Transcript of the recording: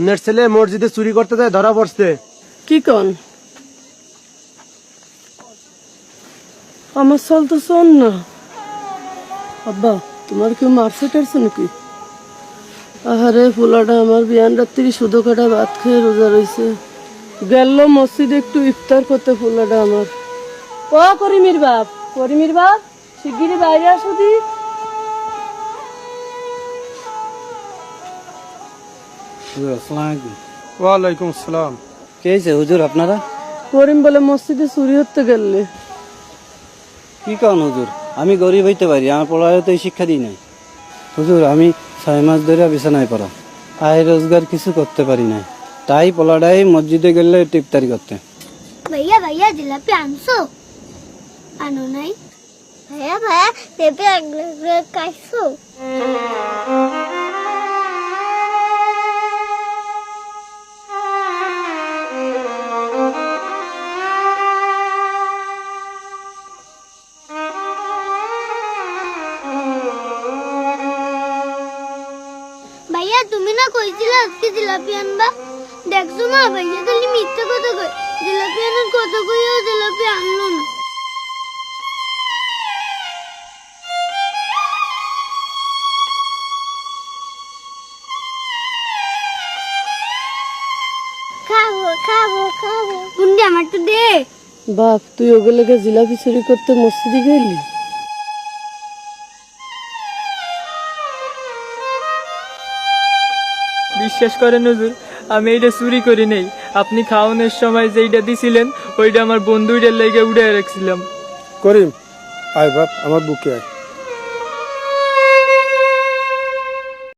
আপনার ছেলে মসজিদে চুরি করতে যায় ধরা পড়ছে। কি কন? আমার সাল তো শোন না। আব্বা, তোমার কেউ মারছে টারছে নাকি? আহারে পোলাটা আমার বিয়ান রাত্রি শুধু কাটা ভাত খেয়ে রোজা রয়েছে। গেল মসজিদে একটু ইফতার করতে পোলাটা আমার। ও করিমির বাপ, করিমির বাপ, শিগগিরই বাইরে আসো দি। ওয়ালাইকুম আসসালাম। কে হয়েছে হুজুর আপনারা? করিম বলে মসজিদে চুরি হতে গেলে। কি কারণ হুজুর? আমি গরিব হইতে পারি, আমার পড়ায় তো এই শিক্ষা দিই নাই। হুজুর আমি 6 মাস ধরে বিছানায় পড়া, আয় রোজগার কিছু করতে পারি না, তাই পোলাডাই মসজিদে গেলে ইফতারি করতে। भैया भैया जिलापी आनसो आनो नाही भैया भैया पेपे कायसो भैया तुम्ही ना কইছিলা আজকে জিলাপি আনবা দেখছো না ভাইয়া খালি মিথ্যা কথা কই জিলাপি আনার কথা কইও জিলাপি আনলো না খাবো খাবো খাবো গুন্ডি আমার তো দে বাপ, তুই ওগুলোকে জিলাপি চুরি করতে মসজিদে গেলি? বিশ্বাস করেন হুজুর, আমি এইটা চুরি করি নাই। আপনি খাওয়ানোর সময় যেইটা দিছিলেন ওইটা আমার বন্ধুইটার লেগে উড়ে রাখছিলাম। করিম, আয় বাপ আমার বুকে আয়।